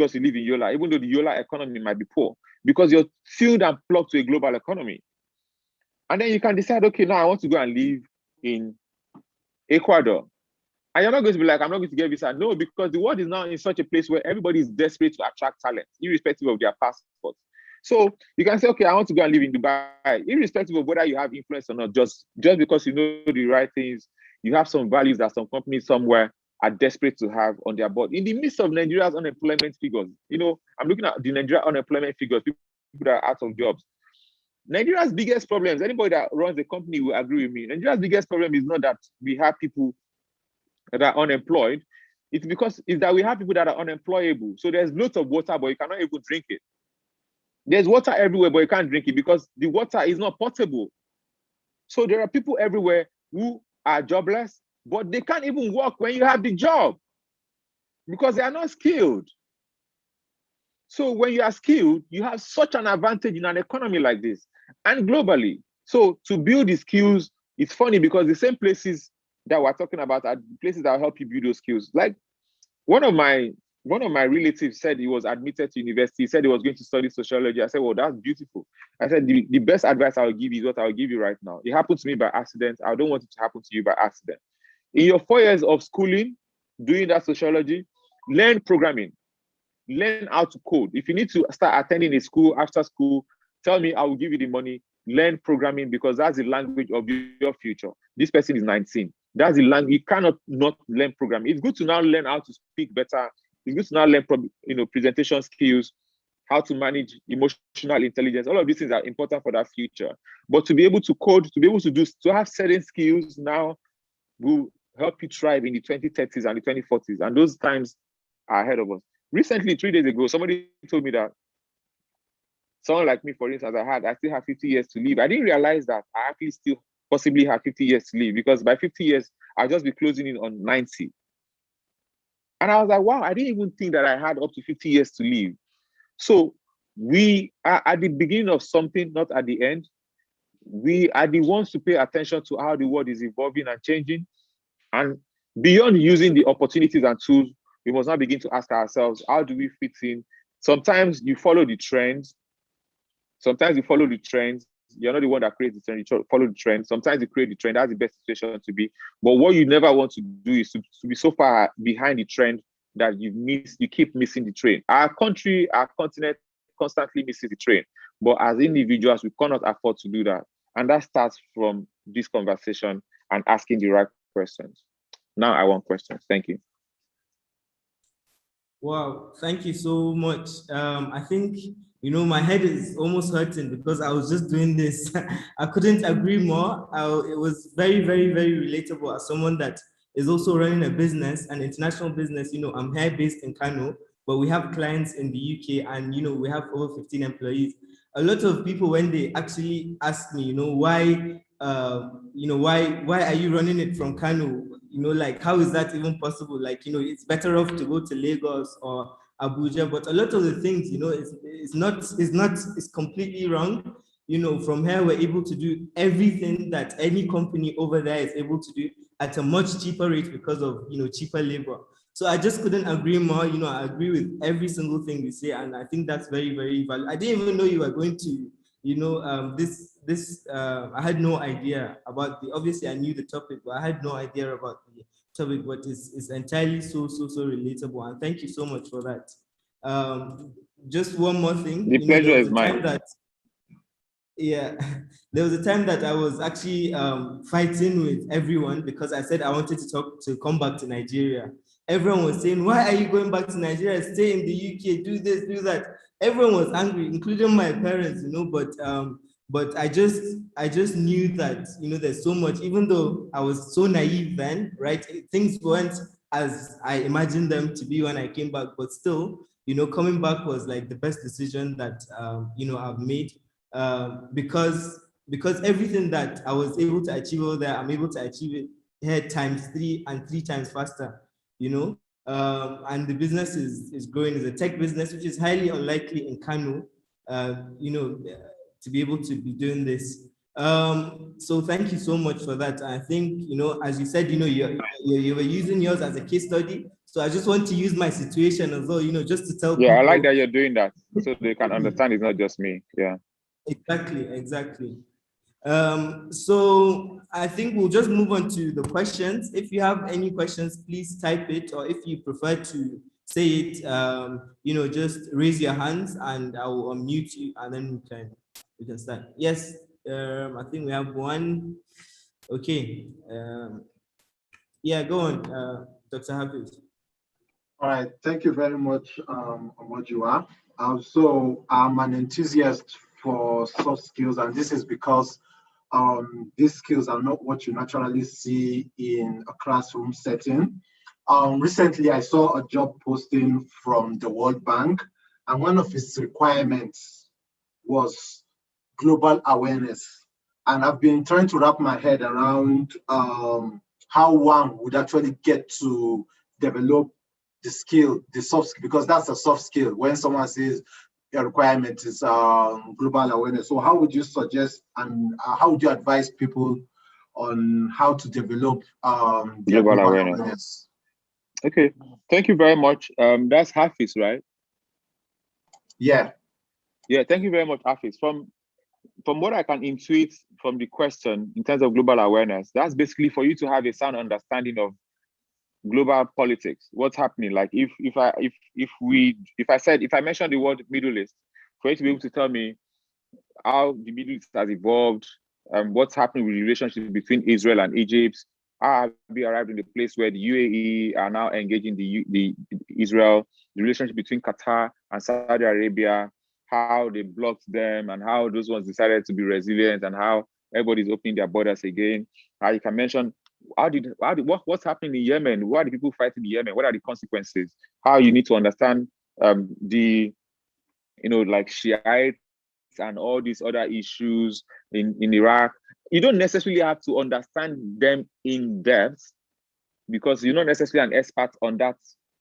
because you live in Yola, even though the Yola economy might be poor, because you're tuned and plugged to a global economy. And then you can decide, okay, now I want to go and live in Ecuador. And you're not going to be like, I'm not going to get a visa. No, because the world is now in such a place where everybody is desperate to attract talent, irrespective of their passports. So you can say, okay, I want to go and live in Dubai, irrespective of whether you have influence or not, just because you know the right things, you have some values that some companies somewhere are desperate to have on their board. In the midst of Nigeria's unemployment figures, I'm looking at the Nigeria unemployment figures, people that are out of jobs. Nigeria's biggest problems, anybody that runs the company will agree with me. Nigeria's biggest problem is not that we have people that are unemployed. It's that we have people that are unemployable. So there's lots of water, but you cannot even drink it. There's water everywhere, but you can't drink it because the water is not potable. So there are people everywhere who are jobless, but they can't even work when you have the job because they are not skilled. So when you are skilled, you have such an advantage in an economy like this and globally. So to build the skills, it's funny because the same places that we're talking about are places that will help you build those skills. Like one of my relatives said he was admitted to university. He said he was going to study sociology. I said, well, that's beautiful. I said, the best advice I will give you is what I will give you right now. It happened to me by accident. I don't want it to happen to you by accident. In your 4 years of schooling, doing that sociology, learn programming. Learn how to code. If you need to start attending a school after school, tell me, I will give you the money. Learn programming because that's the language of your future. This person is 19. That's the language. You cannot not learn programming. It's good to now learn how to speak better. It's good to now learn, presentation skills, how to manage emotional intelligence. All of these things are important for that future. But to be able to code, to have certain skills now will help you thrive in the 2030s and the 2040s. And those times are ahead of us. Recently, 3 days ago, somebody told me that someone like me, for instance, I still have 50 years to live. I didn't realize that I actually still possibly have 50 years to live because by 50 years, I'll just be closing in on 90. And I was like, wow, I didn't even think that I had up to 50 years to live. So we are at the beginning of something, not at the end. We are the ones to pay attention to how the world is evolving and changing. And beyond using the opportunities and tools, we must now begin to ask ourselves, how do we fit in? Sometimes you follow the trends. You're not the one that creates the trend, you follow the trend. Sometimes you create the trend. That's the best situation to be. But what you never want to do is to be so far behind the trend that you keep missing the train. Our country, our continent constantly misses the train. But as individuals, we cannot afford to do that. And that starts from this conversation and asking the right questions. Now I want questions. Thank you. Wow, thank you so much. I think, my head is almost hurting because I was just doing this. I couldn't agree more. It was very, very, very relatable as someone that is also running a business, an international business. I'm here based in Kano, but we have clients in the UK and, we have over 15 employees. A lot of people, when they actually ask me, why are you running it from Kano? Like, how is that even possible? Like, it's better off to go to Lagos or Abuja, but a lot of the things, it's completely wrong. From here, we're able to do everything that any company over there is able to do at a much cheaper rate because of, cheaper labor. So I just couldn't agree more. I agree with every single thing you say. And I think that's very, very valuable. I didn't even know you were going to, I had no idea about obviously I knew the topic, but I had no idea about the topic, but it's entirely so relatable. And thank you so much for that. Just one more thing. The pleasure is mine. There was a time that I was actually fighting with everyone because I said I wanted to come back to Nigeria. Everyone was saying, why are you going back to Nigeria? Stay in the UK, do this, do that. Everyone was angry, including my parents, but I just knew that, there's so much, even though I was so naive then, right? Things weren't as I imagined them to be when I came back, but still, coming back was like the best decision that, I've made. Because everything that I was able to achieve over there, I'm able to achieve it here ×3 and 3 times faster, and the business is growing. It's a tech business, which is highly unlikely in Kano, to be able to be doing this. So thank you so much for that. I think, as you said, you were using yours as a case study. So I just want to use my situation as well, just to tell Yeah, I like people. that you're doing that so they can understand it's not just me. Yeah. Exactly. So I think we'll just move on to the questions. If you have any questions, please type it, or if you prefer to say it, just raise your hands and I will unmute you, and then we can start. Yes, I think we have one. Okay. Yeah, go on, Dr. Hafiz. All right, thank you very much, Omojua. So I'm an enthusiast for soft skills, and this is because these skills are not what you naturally see in a classroom setting. Recently, I saw a job posting from the World Bank, and one of its requirements was global awareness. And I've been trying to wrap my head around how one would actually get to develop the skill, the soft skill, because that's a soft skill. When someone says a requirement is global awareness, so how would you suggest and how would you advise people on how to develop their Global awareness. Okay, thank you very much. That's Hafiz, right? Yeah. Yeah, thank you very much, Hafiz. From what I can intuit from the question in terms of global awareness, that's basically for you to have a sound understanding of global politics, what's happening. Like if I mentioned the word Middle East, for you to be able to tell me how the Middle East has evolved, what's happening with the relationship between Israel and Egypt, how have we arrived in the place where the UAE are now engaging the Israel, the relationship between Qatar and Saudi Arabia, how they blocked them and how those ones decided to be resilient and how everybody's opening their borders again. How you can mention what's happening in Yemen? Why are the people fighting in Yemen? What are the consequences? How you need to understand like Shiite and all these other issues in Iraq. You don't necessarily have to understand them in depth because you're not necessarily an expert on that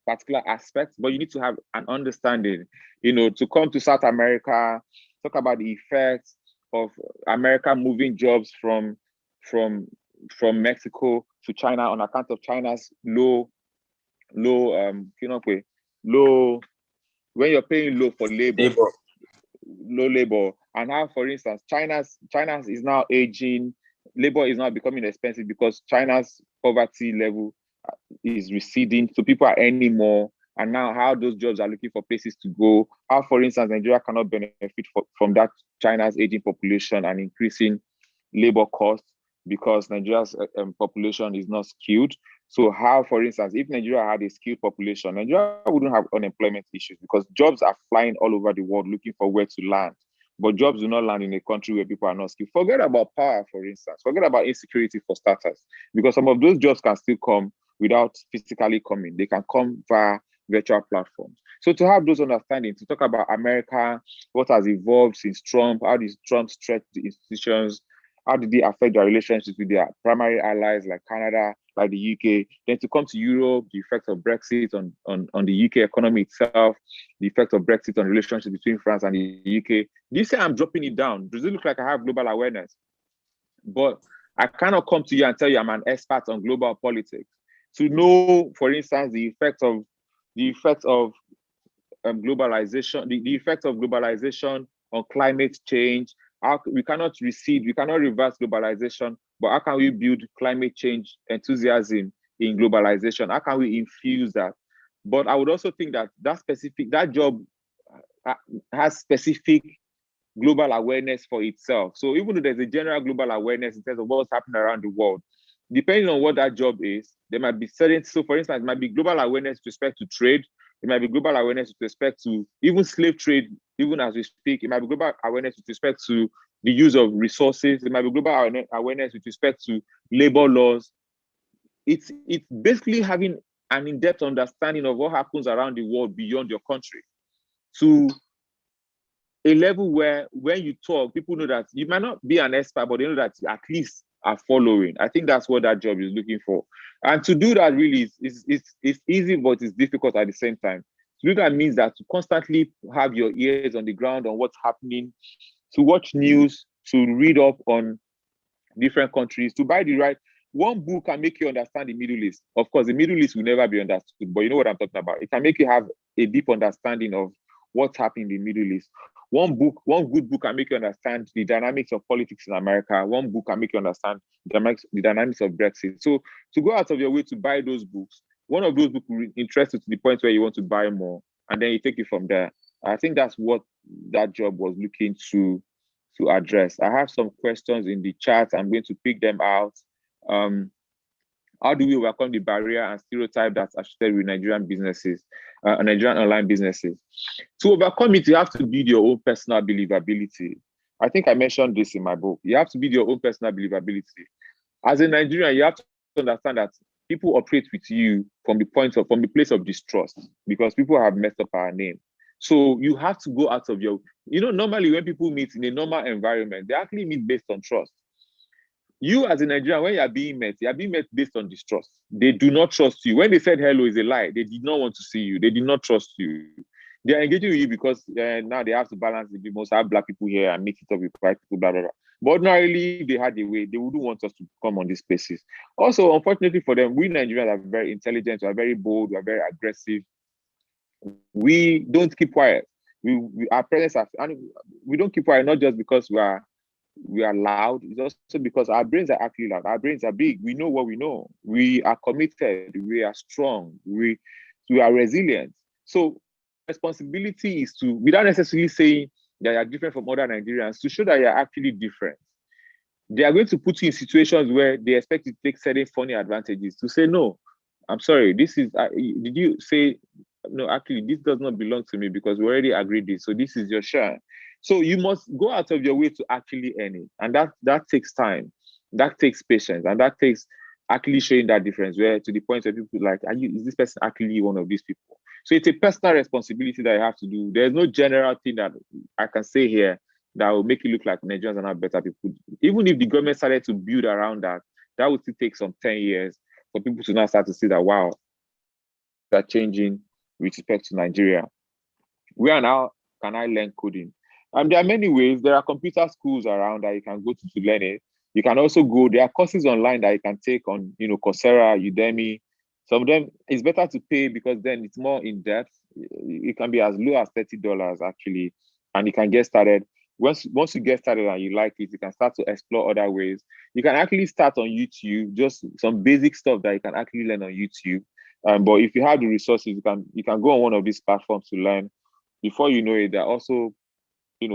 particular aspect, but you need to have an understanding, to come to South America, talk about the effects of America moving jobs from Mexico to China on account of China's low, when you're paying low for labor. Low labor, and how, for instance, China's is now aging, labor is now becoming expensive because China's poverty level is receding, so people are earning more, and now how those jobs are looking for places to go. How, for instance, Nigeria cannot benefit from that China's aging population and increasing labor costs because Nigeria's population is not skilled. So how, for instance, if Nigeria had a skilled population, Nigeria wouldn't have unemployment issues because jobs are flying all over the world looking for where to land. But jobs do not land in a country where people are not skilled. Forget about power, for instance. Forget about insecurity for starters, because some of those jobs can still come without physically coming. They can come via virtual platforms. So to have those understanding, to talk about America, what has evolved since Trump, how did Trump stretch the institutions, how did they affect their relationships with their primary allies like Canada, like the UK, then to come to Europe, the effect of Brexit on the UK economy itself, the effect of Brexit on relationships between France and the UK. Do you say I'm dropping it down? Does it look like I have global awareness? But I cannot come to you and tell you I'm an expert on global politics. To know, for instance, the effect of globalization, the effect of globalization on climate change. We cannot recede, we cannot reverse globalization, but how can we build climate change enthusiasm in globalization? How can we infuse that? But I would also think that job has specific global awareness for itself. So even though there's a general global awareness in terms of what's happening around the world, depending on what that job is, there might be certain, so for instance, it might be global awareness with respect to trade. It might be global awareness with respect to even slave trade, even as we speak. It might be global awareness with respect to the use of resources. It might be global awareness with respect to labor laws. It's basically having an in-depth understanding of what happens around the world beyond your country, to a level where when you talk, people know that you might not be an expert, but they know that at least are following. I think that's what that job is looking for. And to do that really is easy, but it's difficult at the same time. To do that means that to constantly have your ears on the ground on what's happening, to watch news, to read up on different countries, to buy the right. one book can make you understand the Middle East. Of course, the Middle East will never be understood, but you know what I'm talking about. It can make you have a deep understanding of what's happening in the Middle East. One good book can make you understand the dynamics of politics in America. One book can make you understand the dynamics of Brexit. So to go out of your way to buy those books, one of those books will interest you to the point where you want to buy more, and then you take it from there. I think that's what that job was looking to address. I have some questions in the chat. I'm going to pick them out. How do we overcome the barrier and stereotype that's associated with Nigerian businesses, Nigerian online businesses? To overcome it, you have to build your own personal believability. I think I mentioned this in my book. You have to build your own personal believability. As a Nigerian, you have to understand that people operate with you from the place of distrust, because people have messed up our name. So you have to go out of your, normally when people meet in a normal environment, they actually meet based on trust. You as a Nigerian, when you are being met based on distrust. They do not trust you. When they said hello is a lie, they did not want to see you. They did not trust you. They are engaging with you because now they have to balance the most have black people here and mix it up with white people, blah, blah, blah. But ordinarily, they had a way. They wouldn't want us to come on these spaces. Also, unfortunately for them, we Nigerians are very intelligent, we are very bold, we are very aggressive. We don't keep quiet. Our presence, and we don't keep quiet not just because we are loud. It's also because our brains are actually loud. Our brains are big. We know what we know. We are committed. We are strong. We are resilient. So responsibility is to, without necessarily saying that you're different from other Nigerians, to show that you're actually different. They are going to put you in situations where they expect you to take certain funny advantages, to say, no, I'm sorry, this is, did you say, no, actually, this does not belong to me because we already agreed this. So this is your share. So you must go out of your way to actually earn it. And that takes time. That takes patience. And that takes actually showing that difference, where to the point where people like, is this person actually one of these people? So it's a personal responsibility that you have to do. There's no general thing that I can say here that will make it look like Nigerians are not better people. Even if the government started to build around that, that would still take some 10 years for people to now start to see that, wow, they're changing with respect to Nigeria. Where now can I learn coding? There are many ways. There are computer schools around that you can go to learn it. You can also go, there are courses online that you can take on, Coursera, Udemy. Some of them, it's better to pay because then it's more in depth. It can be as low as $30 actually, and you can get started. Once you get started and you like it, you can start to explore other ways. You can actually start on YouTube, just some basic stuff that you can actually learn on YouTube. But if you have the resources, you can go on one of these platforms to learn. Before you know it, there are also,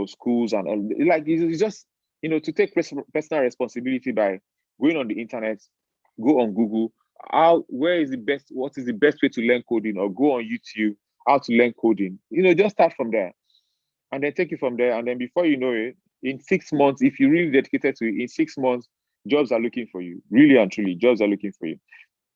schools and like it's just, to take personal responsibility by going on the internet, go on Google. What is the best way to learn coding, or go on YouTube, how to learn coding. Just start from there, and then take it from there. And then before you know it, in 6 months, if you really dedicated to it, in 6 months, jobs are looking for you. Really and truly, jobs are looking for you.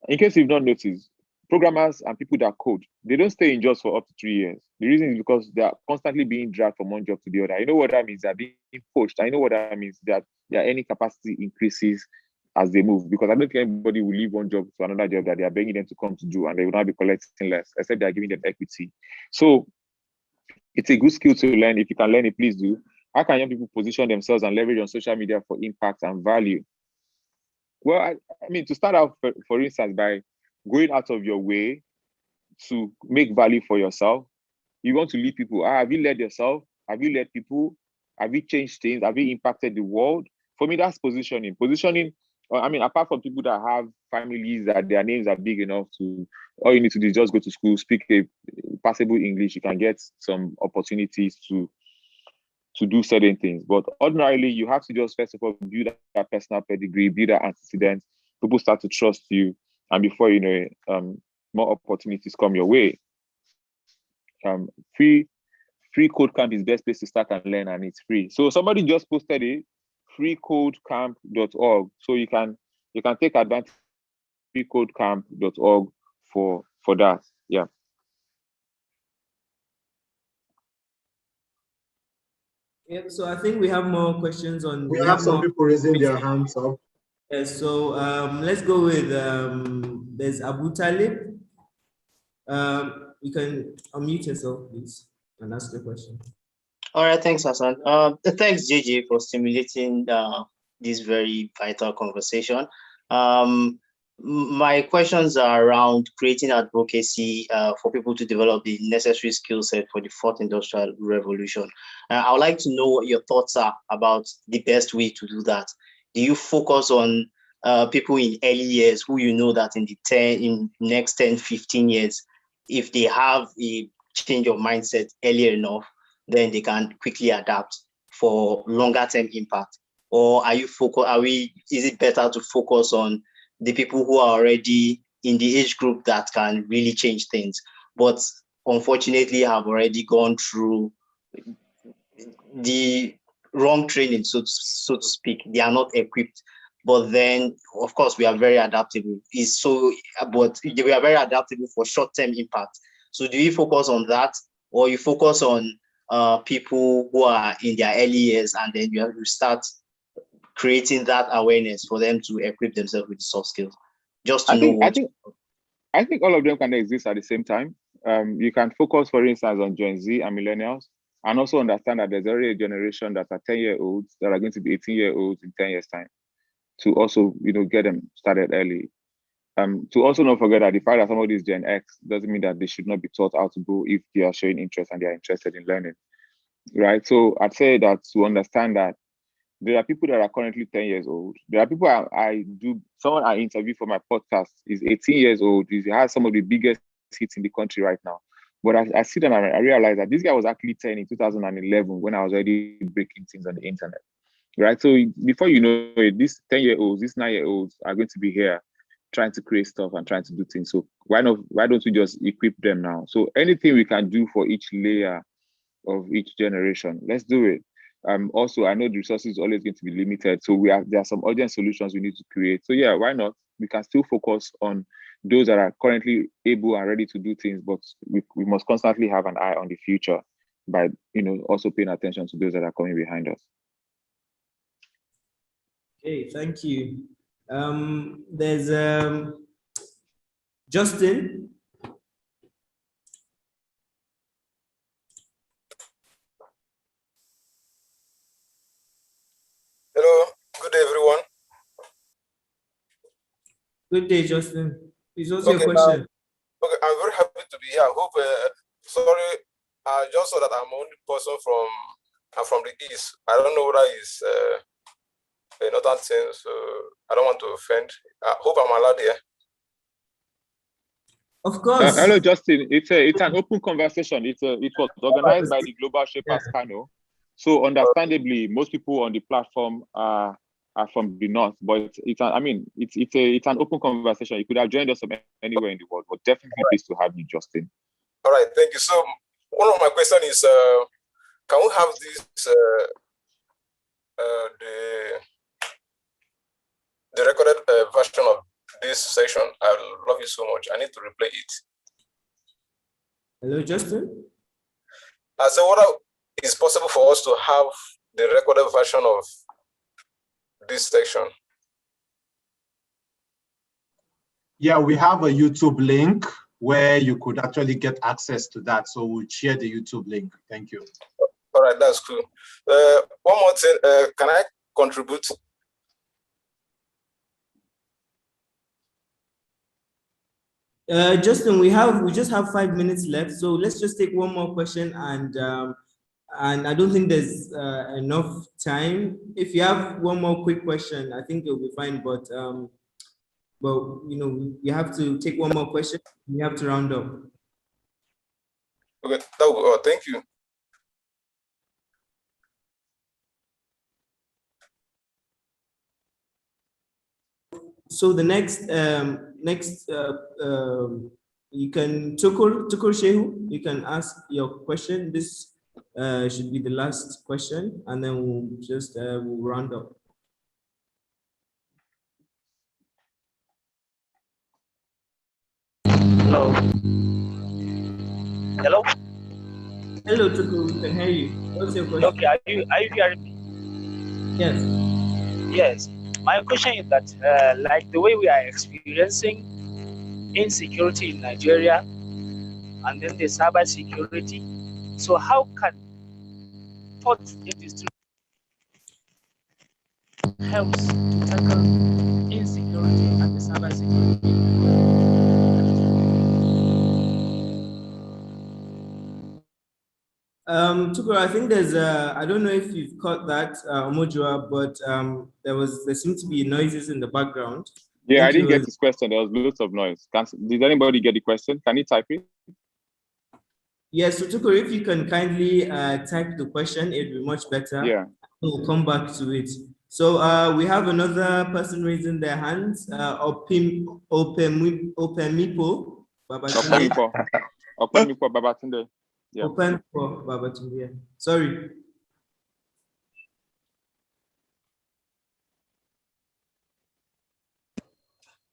In case you've not noticed, programmers and people that code, they don't stay in jobs for up to 3 years. The reason is because they are constantly being dragged from one job to the other. You know what that means? They're being pushed. I know what that means, that their earning capacity increases as they move, because I don't think anybody will leave one job to another job that they are begging them to come to do, and they will not be collecting less, except they are giving them equity. So it's a good skill to learn. If you can learn it, please do. How can young people position themselves and leverage on social media for impact and value? Well, I mean, to start out, for instance, by going out of your way to make value for yourself. You want to lead people. Have you led yourself? Have you led people? Have you changed things? Have you impacted the world? For me, that's positioning. Positioning, apart from people that have families that their names are big enough to, all you need to do is just go to school, speak a passable English, you can get some opportunities to do certain things. But ordinarily, you have to just, first of all, build that personal pedigree, build that antecedent. People start to trust you. And before you know it, more opportunities come your way. Free Code Camp is the best place to start and learn, and it's free. So somebody just posted it, freecodecamp.org. So you can take advantage of freecodecamp.org for that. Yeah. Yeah, so I think we have more questions on. We have some people raising their hands up. Yes, so let's go with there's Abu Talib. You can unmute yourself, please, and ask the question. All right, thanks, Hassan. Thanks, JJ, for stimulating this very vital conversation. My questions are around creating advocacy for people to develop the necessary skill set for the fourth industrial revolution. I would like to know what your thoughts are about the best way to do that. Do you focus on people in early years who you know that in next 10, 15 years, if they have a change of mindset earlier enough, then they can quickly adapt for longer term impact? Or is it better to focus on the people who are already in the age group that can really change things, but unfortunately have already gone through the wrong training, so to speak? They are not equipped. But then, of course, we are very adaptable. But we are very adaptable for short-term impact. So do you focus on that, or you focus on people who are in their early years, and then you start creating that awareness for them to equip themselves with soft skills? Just to know I think all of them can exist at the same time. You can focus, for instance, on Gen Z and millennials, and also understand that there's already a generation that are 10-year-olds that are going to be 18-year-olds in 10 years' time, to also, get them started early. To also not forget that the fact that somebody is Gen X doesn't mean that they should not be taught how to go if they are showing interest and they are interested in learning, right? So I'd say that to understand that there are people that are currently 10 years old. There are people someone I interviewed for my podcast is 18 years old. He has some of the biggest hits in the country right now. But I see them and I realize that this guy was actually 10 in 2011 when I was already breaking things on the internet, right? So before you know it, these 10-year-olds, these 9-year-olds are going to be here trying to create stuff and trying to do things. So why don't we just equip them now? So anything we can do for each layer of each generation, let's do it. Also, I know the resources is always going to be limited, so there are some urgent solutions we need to create. So yeah, why not? We can still focus on those that are currently able and ready to do things, but we must constantly have an eye on the future by also paying attention to those that are coming behind us. Okay, thank you. There's Justin. Hello, good day, everyone. Good day, Justin. Please, what's your question? Okay, I'm very happy to be here. I hope, sorry, I just saw that I'm only person from the East. I don't know whether it's a northern thing, so I don't want to offend. I hope I'm allowed here. Of course. Hello, Justin. It's an open conversation. It was organized by the Global Shapers Kano. So understandably, most people on the platform are from the north, but it's an open conversation. You could have joined us from anywhere in the world, but definitely pleased to have you, Justin. All right, thank you. So one of my questions is, can we have this the recorded version of this session? I love you so much. I need to replay it. Hello, Justin. I said, what is possible for us to have the recorded version of this section? Yeah, we have a YouTube link where you could actually get access to that. So we'll share the YouTube link. Thank you. All right, that's cool. One more thing, can I contribute? Justin, we just have 5 minutes left, so let's just take one more question, and I don't think there's enough time. If you have one more quick question, I think it'll be fine. But we have to take one more question. We have to round up. Okay, thank you. So the next you can Tukur Shehu, you can ask your question. This should be the last question, and then we'll just we'll round up. Hello. Hello. Hello, Tukur. We can hear you. What's your question? Okay. Are you hearing me? Yes. Yes. My question is that, like the way we are experiencing insecurity in Nigeria, and then the cyber security, so how can fourth industry helps to tackle insecurity and the cybersecurity. Tukur, I think there's I don't know if you've caught that, Omojua, but there seemed to be noises in the background. Yeah, I didn't get his question. There was lots of noise. Did anybody get the question? Can you type it? Yes, so Tukur, if you can kindly type the question, it'd be much better. Yeah. We'll come back to it. So we have another person raising their hands, Opemipo Babatunde. Opemipo Babatunde. Yeah. Opemipo Babatunde. Sorry.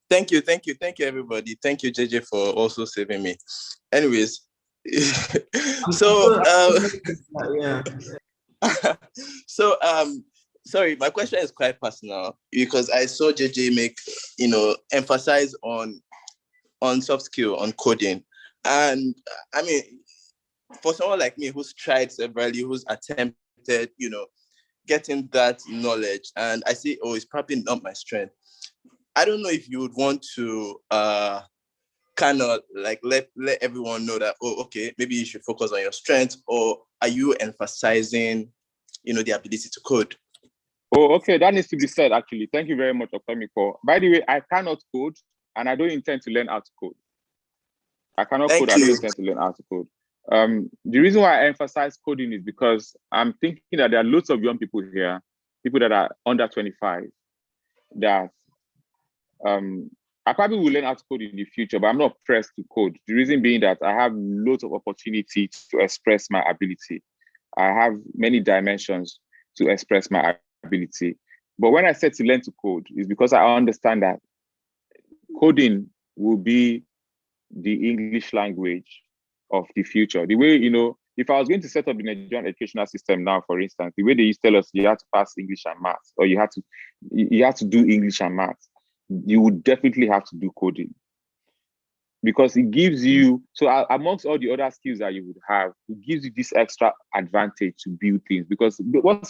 Thank you, everybody. Thank you, JJ, for also saving me. Anyways, so yeah. So sorry, my question is quite personal because I saw JJ make, emphasize on soft skill, on coding. And I mean, for someone like me who's tried severally, who's attempted, getting that knowledge, and I see, it's probably not my strength. I don't know if you would want to kind of like let everyone know that, okay, maybe you should focus on your strengths, or are you emphasizing, the ability to code? Oh, okay, that needs to be said, actually. Thank you very much, Opemipo. By the way, I cannot code, and I don't intend to learn how to code. I cannot code, I don't intend to learn how to code. The reason why I emphasize coding is because I'm thinking that there are lots of young people here, people that are under 25, that I probably will learn how to code in the future, but I'm not pressed to code. The reason being that I have lots of opportunity to express my ability. I have many dimensions to express my ability. But when I said to learn to code, it's because I understand that coding will be the English language of the future. The way, if I was going to set up the Nigerian educational system now, for instance, the way they used to tell us you have to pass English and maths, or you have to do English and maths, you would definitely have to do coding. Because it gives you, so amongst all the other skills that you would have, it gives you this extra advantage to build things. Because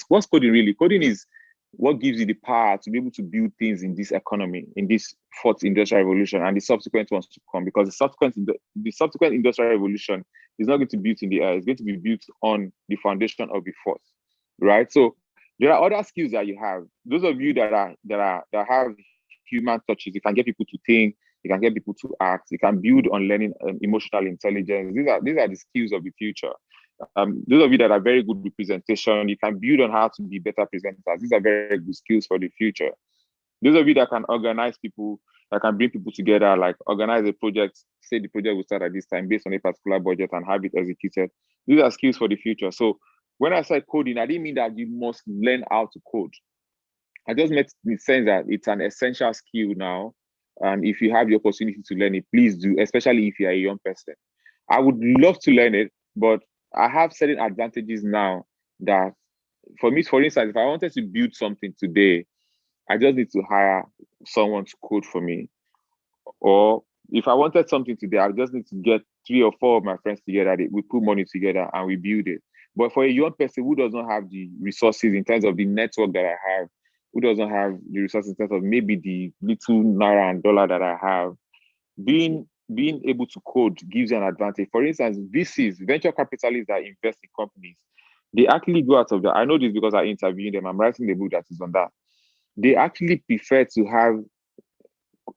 what's coding really? Coding is what gives you the power to be able to build things in this economy, in this fourth industrial revolution, and the subsequent ones to come. Because the subsequent industrial revolution is not going to be built in the air; it's going to be built on the foundation of the fourth, right? So there are other skills that you have. Those of you that have human touches, you can get people to think, you can get people to act, you can build on learning emotional intelligence. These are the skills of the future. Those of you that are very good with presentation, you can build on how to be better presenters. These are very good skills for the future. Those of you that can organize people, that can bring people together, like organize a project, say the project will start at this time based on a particular budget and have it executed. These are skills for the future. So when I said coding, I didn't mean that you must learn how to code. I just meant in the sense that it's an essential skill now. And if you have the opportunity to learn it, please do, especially if you're a young person. I would love to learn it, but I have certain advantages now that, for me, for instance, if I wanted to build something today, I just need to hire someone to code for me. Or if I wanted something today, I just need to get 3 or 4 of my friends together, we put money together and we build it. But for a young person who does not have the resources in terms of the network that I have, who doesn't have the resources in terms of maybe the little naira and dollar that I have, being able to code gives you an advantage. For instance, VCs, venture capitalists that invest in companies, they actually go out of that. I know this because I interviewed them. I'm writing the book that is on that. They actually prefer to have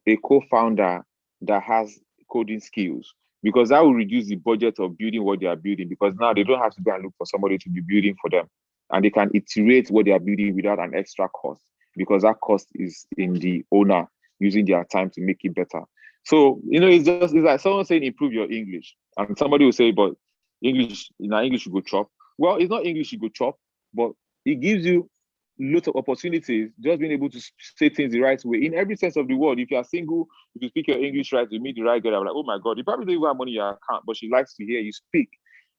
a co-founder that has coding skills, because that will reduce the budget of building what they are building, because now they don't have to go and look for somebody to be building for them. And they can iterate what they are building without an extra cost, because that cost is in the owner using their time to make it better. So, it's like someone saying improve your English. And somebody will say, but English you go chop. Well, it's not English you go chop, but it gives you lots of opportunities, just being able to say things the right way in every sense of the word. If you are single, if you speak your English right, you meet the right girl, I'm like, oh my God, you probably don't even have money in your account, but she likes to hear you speak.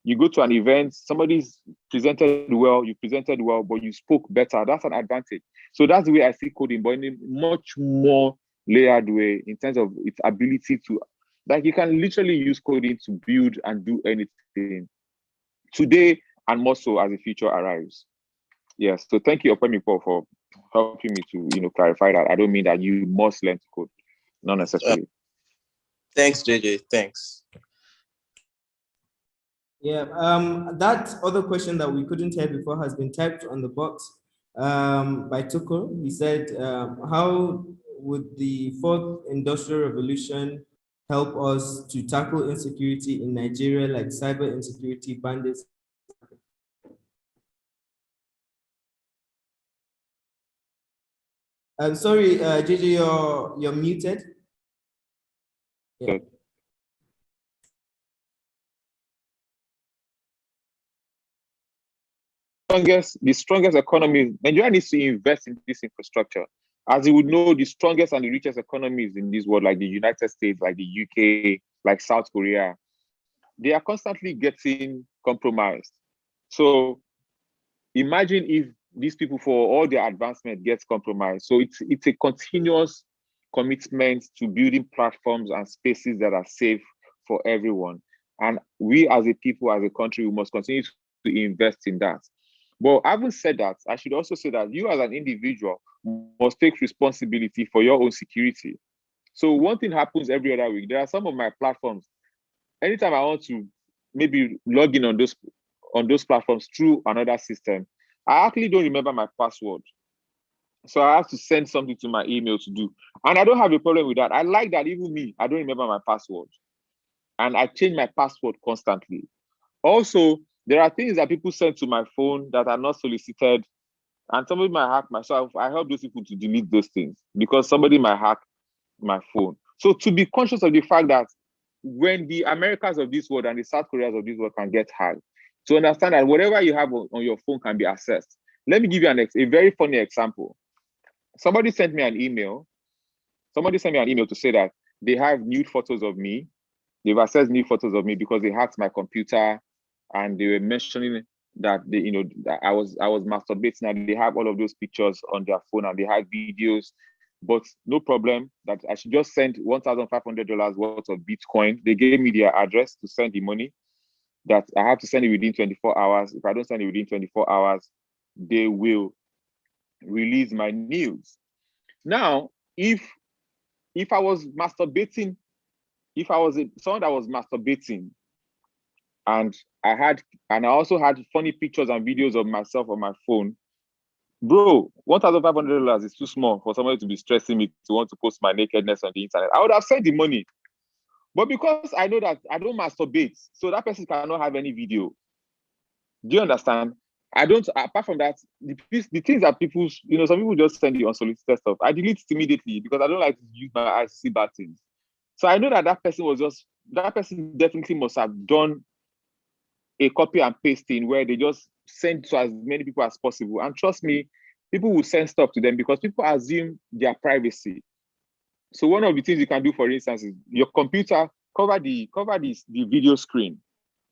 You go to an event, somebody's presented well, you presented well, but you spoke better. That's an advantage. So that's the way I see coding, but in a much more layered way in terms of its ability to, like, you can literally use coding to build and do anything today and more so as the future arrives. Yes, so thank you, Opemipo, for helping me to clarify that. I don't mean that you must learn to code, not necessarily. Thanks, JJ. Thanks. Yeah, that other question that we couldn't hear before has been typed on the box by Tukur. He said, how would the fourth industrial revolution help us to tackle insecurity in Nigeria, like cyber insecurity, bandits? I'm sorry, JJ, you're muted. Yeah. The strongest economy, Nigeria needs to invest in this infrastructure. As you would know, the strongest and the richest economies in this world, like the United States, like the UK, like South Korea, they are constantly getting compromised. So imagine if these people, for all their advancement, gets compromised. So it's a continuous commitment to building platforms and spaces that are safe for everyone. And we as a people, as a country, we must continue to invest in that. But having said that, I should also say that you as an individual must take responsibility for your own security. So one thing happens every other week. There are some of my platforms. Anytime I want to maybe log in on those platforms through another system, I actually don't remember my password. So I have to send something to my email to do. And I don't have a problem with that. I like that even me, I don't remember my password. And I change my password constantly. Also, there are things that people send to my phone that are not solicited, and somebody might hack myself. I help those people to delete those things because somebody might hack my phone. So to be conscious of the fact that when the Americas of this world and the South Koreas of this world can get hacked, to understand that whatever you have on your phone can be accessed. Let me give you a very funny example. Somebody sent me an email. Somebody sent me an email to say that they have nude photos of me. They've accessed nude photos of me because they hacked my computer, and they were mentioning that that I was masturbating, and they have all of those pictures on their phone, and they had videos. But no problem, that I should just send $1,500 worth of Bitcoin. They gave me their address to send the money, that I have to send it within 24 hours. If I don't send it within 24 hours, they will release my news. Now, if I was masturbating, if I was someone that was masturbating, and I also had funny pictures and videos of myself on my phone, bro, $1,500 is too small for somebody to be stressing me to want to post my nakedness on the internet. I would have sent the money. But because I know that I don't masturbate, so that person cannot have any video. Do you understand? I don't, apart from that, the things that people, some people just send you unsolicited stuff. I delete it immediately because I don't like to use my eyes to see bad things. So I know that person definitely must have done a copy and pasting where they just send to as many people as possible. And trust me, people will send stuff to them because people assume their privacy. So one of the things you can do, for instance, is your computer, cover the video screen.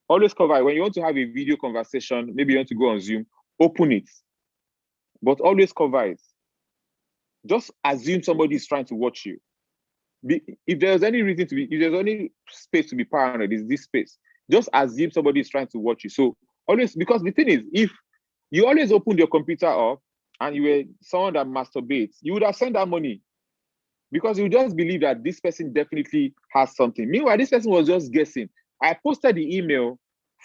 Always cover it. When you want to have a video conversation, maybe you want to go on Zoom, open it. But always cover it. Just assume somebody is trying to watch you. If there's any reason if there's any space to be paranoid, it's this space. Just assume somebody is trying to watch you. So always, because the thing is, if you always opened your computer up and you were someone that masturbates, you would have sent that money because you just believe that this person definitely has something. Meanwhile, this person was just guessing. I posted the email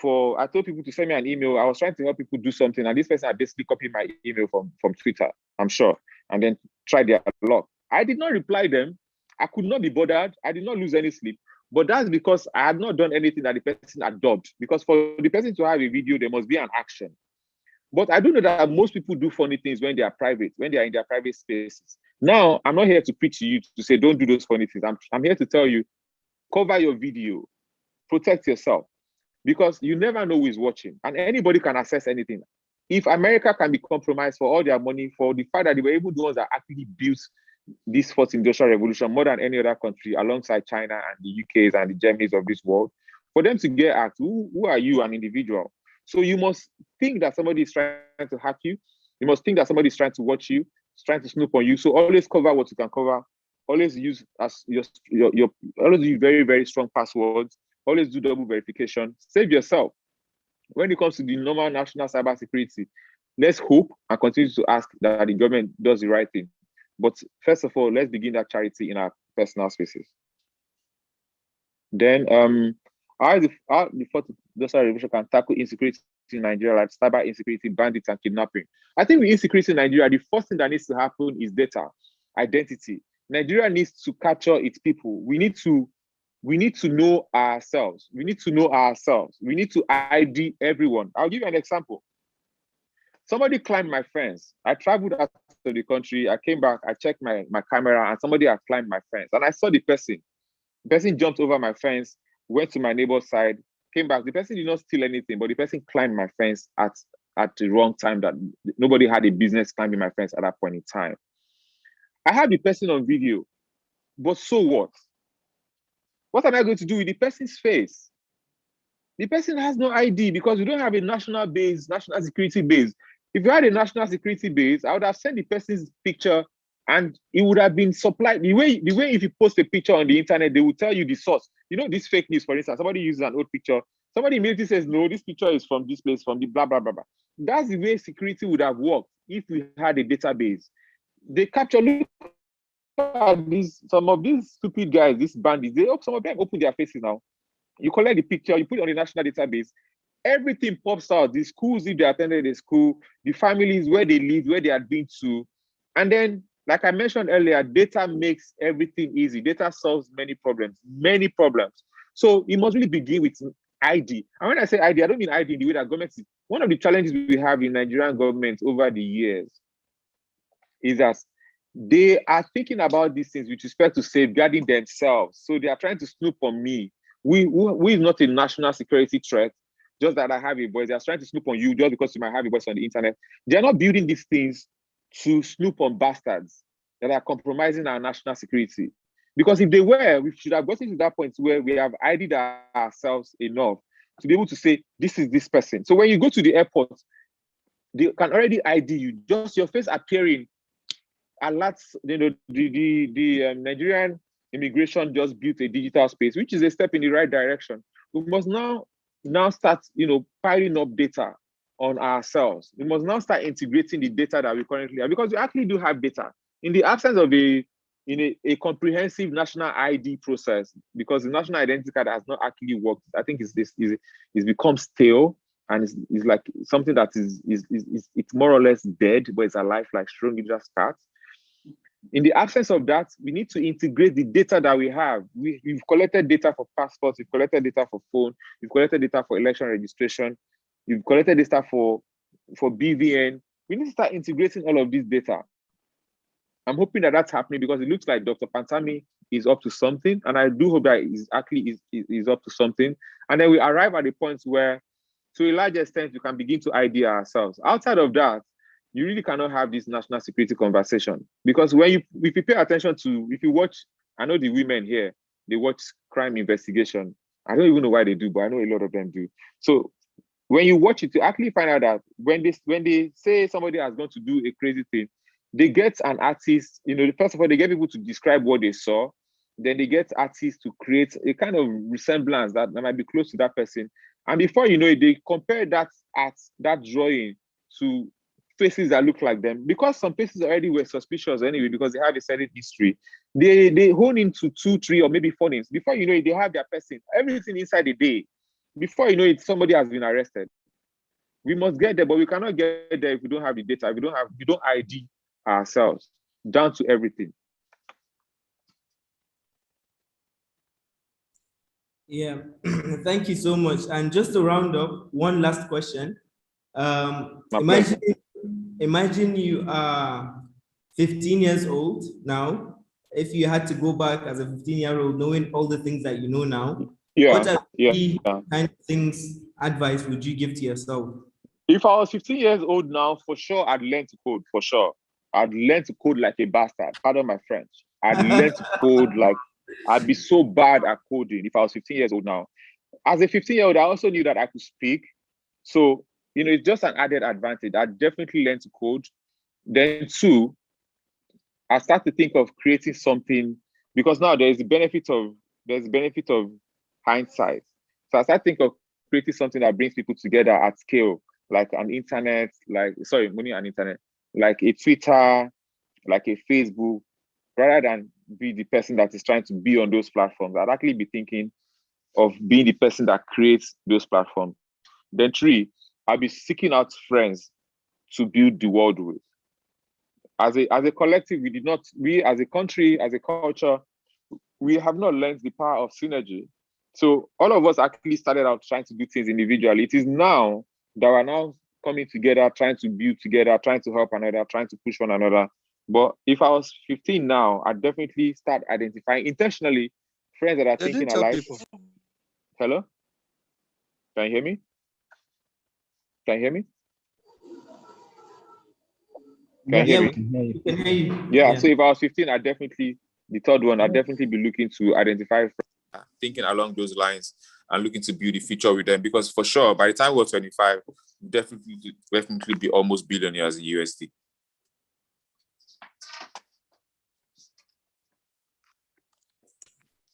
I told people to send me an email. I was trying to help people do something, and this person had basically copied my email from Twitter, I'm sure, and then tried their luck. I did not reply them. I could not be bothered. I did not lose any sleep. But that's because I had not done anything that the person had done. Because for the person to have a video, there must be an action. But I do know that most people do funny things when they are private, when they are in their private spaces. Now, I'm not here to preach to you to say, don't do those funny things. I'm here to tell you, cover your video, protect yourself, because you never know who is watching, and anybody can access anything. If America can be compromised for all their money, for the fact that they were able to do ones that actually built this fourth industrial revolution more than any other country, alongside China and the UKs and the Germanys of this world, for them to get at, who are you, an individual? So you must think that somebody is trying to hack you. You must think that somebody is trying to watch you, trying to snoop on you. So always cover what you can cover. Always use always use very, very strong passwords. Always do double verification. Save yourself. When it comes to the normal national cybersecurity, let's hope and continue to ask that the government does the right thing. But first of all, let's begin that charity in our personal spaces. Then, how the fourth industrial revolution can tackle insecurity in Nigeria, like cyber insecurity, bandits, and kidnapping. I think with insecurity in Nigeria, the first thing that needs to happen is data, identity. Nigeria needs to capture its people. We need to know ourselves. We need to know ourselves. We need to ID everyone. I'll give you an example. Somebody climbed my fence. I traveled out of the country. I came back. I checked my camera, and somebody had climbed my fence. And I saw the person. The person jumped over my fence, went to my neighbor's side, came back. The person did not steal anything, but the person climbed my fence at the wrong time. That nobody had a business climbing my fence at that point in time. I have the person on video, but so what? What am I going to do with the person's face? The person has no ID because we don't have a national security base. If you had a national security base, I would have sent the person's picture and it would have been supplied. The way if you post a picture on the internet, they will tell you the source. You know, this fake news, for instance, somebody uses an old picture. Somebody immediately says, no, this picture is from this place, from the blah, blah, blah, blah. That's the way security would have worked if we had a database. They capture, look at some of these stupid guys, these bandits, some of them open their faces now. You collect the picture, you put it on the national database, everything pops out. The schools, if they attended a school, the families, where they live, where they had been to. And then, like I mentioned earlier, data makes everything easy. Data solves many problems. So it must really begin with ID. And when I say ID, I don't mean ID in the way that government is. One of the challenges we have in Nigerian government over the years is that they are thinking about these things with respect to safeguarding themselves. So they are trying to snoop on me. Who is not a national security threat, just that I have a voice. They are trying to snoop on you just because you might have a voice on the internet. They are not building these things to snoop on bastards that are compromising our national security. Because if they were, we should have gotten to that point where we have ID'd ourselves enough to be able to say, this is this person. So when you go to the airport, they can already ID you, just your face appearing. Alerts, the Nigerian immigration just built a digital space, which is a step in the right direction. We must now start, piling up data on ourselves. We must now start integrating the data that we currently have, because we actually do have data. In the absence of a comprehensive national ID process, because the national identity card has not actually worked, I think it's become stale, and it's like something that is it's more or less dead, but it's alive, like strong. It just starts. In the absence of that, we need to integrate the data that we have. We've collected data for passports, we've collected data for phone, we've collected data for election registration, we've collected data for BVN. We need to start integrating all of this data. I'm hoping that that's happening, because it looks like Dr. Pantami is up to something, and I do hope that he's actually is up to something. And then we arrive at a point where, to a large extent, we can begin to ID ourselves. Outside of that, you really cannot have this national security conversation, because if you pay attention to, if you watch, I know the women here, they watch crime investigation. I don't even know why they do, but I know a lot of them do. So when you watch it, you actually find out that when they say somebody has gone to do a crazy thing, they get an artist, first of all, they get people to describe what they saw. Then they get artists to create a kind of resemblance that might be close to that person. And before you know it, they compare that art, that drawing, to faces that look like them, because some faces already were suspicious anyway, because they have a certain history. They hone into 2, 3, or maybe 4 names. Before you know it, they have their person, everything inside a day. Before you know it, somebody has been arrested. We must get there, but we cannot get there if we don't have the data, if we don't ID ourselves down to everything. Yeah, thank you so much. And just to round up, one last question. Imagine you are 15 years old now. If you had to go back as a 15-year-old, knowing all the things that you know now, what are the kind of things, advice would you give to yourself? If I was 15 years old now, for sure, I'd learn to code, for sure. I'd learn to code like a bastard. Pardon my French. I'd learn to code like, I'd be so bad at coding if I was 15 years old now. As a 15-year-old, I also knew that I could speak. So, it's just an added advantage. I definitely learned to code. Then 2, I start to think of creating something, because now there's the benefit of hindsight. So I start to think of creating something that brings people together at scale. like an internet, money and internet, like a Twitter, like a Facebook, rather than be the person that is trying to be on those platforms. I'd actually be thinking of being the person that creates those platforms. Then 3, I'll be seeking out friends to build the world with. As a collective, we as a country, as a culture, we have not learned the power of synergy. So all of us actually started out trying to do things individually. It is now that we're now coming together, trying to build together, trying to help another, trying to push one another. But if I was 15 now, I'd definitely start identifying intentionally friends that are thinking alike. Hello? Can you hear me? Can you hear me? Can you hear me? We can hear you. Yeah, so if I was 15, the third one, I'd definitely be looking to identify friends thinking along those lines and looking to build a future with them. Because for sure, by the time we're 25, we'll definitely be almost billionaires in USD.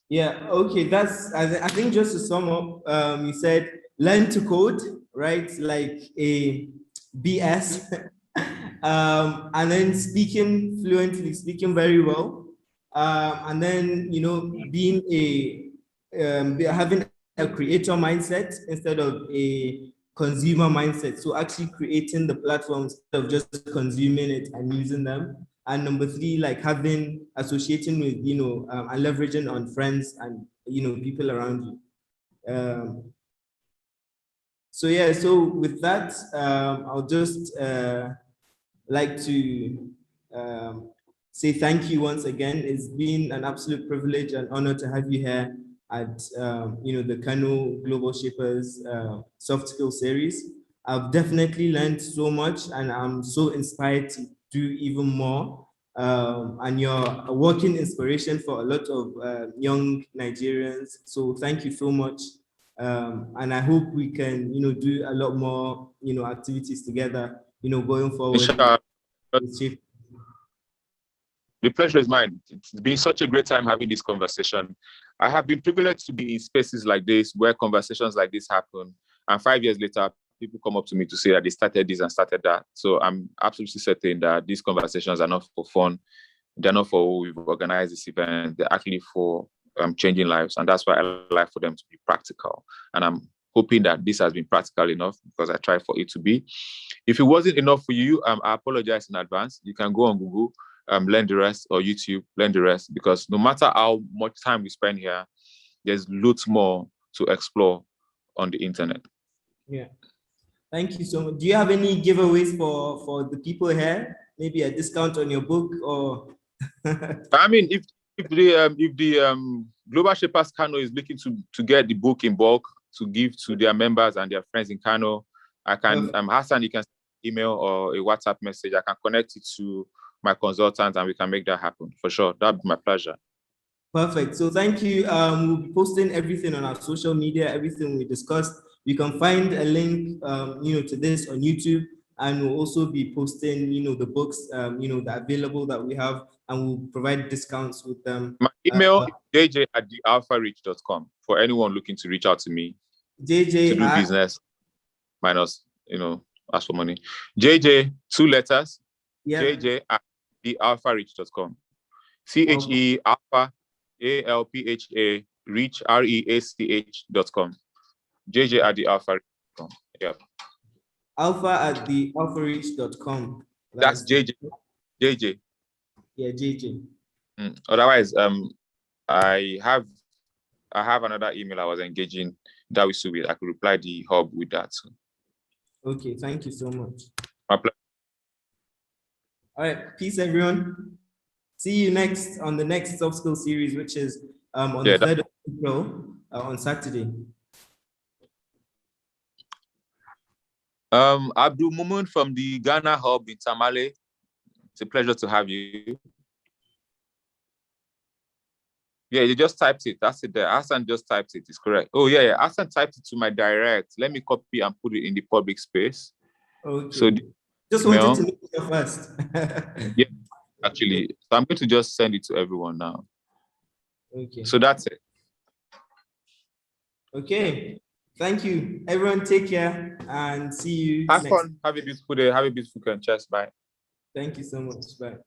Yeah, okay, I think just to sum up, you said learn to code, right? Like a BS. And then speaking fluently, speaking very well. And then, being having a creator mindset instead of a consumer mindset. So actually creating the platforms instead of just consuming it and using them. And number 3, like associating with, and leveraging on friends and, people around you. So with that, I'll just like to say thank you once again. It's been an absolute privilege and honor to have you here at the Kano Global Shapers Soft Skill Series. I've definitely learned so much, and I'm so inspired to do even more. And you're a working inspiration for a lot of young Nigerians. So thank you so much. And I hope we can, do a lot more, activities together, going forward. The pleasure is mine. It's been such a great time having this conversation. I have been privileged to be in spaces like this where conversations like this happen. And 5 years later, people come up to me to say that they started this and started that. So I'm absolutely certain that these conversations are not for fun. They're not for we've organized this event. They're actually for changing lives. And that's why I like for them to be practical. And I'm hoping that this has been practical enough because I tried for it to be. If it wasn't enough for you, I apologize in advance. You can go on Google, Learn the Rest, or YouTube, Learn the Rest, because no matter how much time we spend here, there's loads more to explore on the internet. Yeah. Thank you so much. Do you have any giveaways for the people here? Maybe a discount on your book or? I mean, if the Global Shapers Kano is looking to get the book in bulk to give to their members and their friends in Kano, I can Hassan, you can send an email or a WhatsApp message. I can connect it to my consultant and we can make that happen for sure. That'd be my pleasure. Perfect. So thank you. We'll be posting everything on our social media, everything we discussed. You can find a link, to this on YouTube, and we'll also be posting, the books, that available that we have, and we'll provide discounts with them. My email is jj@thealphareach.com for anyone looking to reach out to me. JJ to do business minus, ask for money. JJ, 2 letters. Yeah. jj@thealphareach.com. CHE Alpha ALPHA reach REACH.com. JJ@thealphareach.com. Yeah. Alpha@thealphareach.com. That's JJ. JJ. Yeah, JJ. Otherwise, I have another email I was engaging Dawisu with. I could reply the hub with that. Okay, thank you so much. My pleasure. All right, peace everyone. See you next on the next soft skill series, which is on the 3rd of April on Saturday. Abdul Mumun from the Ghana Hub in Tamale. It's a pleasure to have you. Yeah, you just typed it. That's it there. Hassan just typed it. It's correct. Oh, yeah. Hassan typed it to my direct. Let me copy and put it in the public space. Okay. So just wanted to make it first. Yeah, actually. So I'm going to just send it to everyone now. Okay. So that's it. Okay. Thank you. Everyone take care and see you Have next. fun. Have a beautiful day. Have a beautiful weekend. Cheers. Bye. Thank you so much. Bye.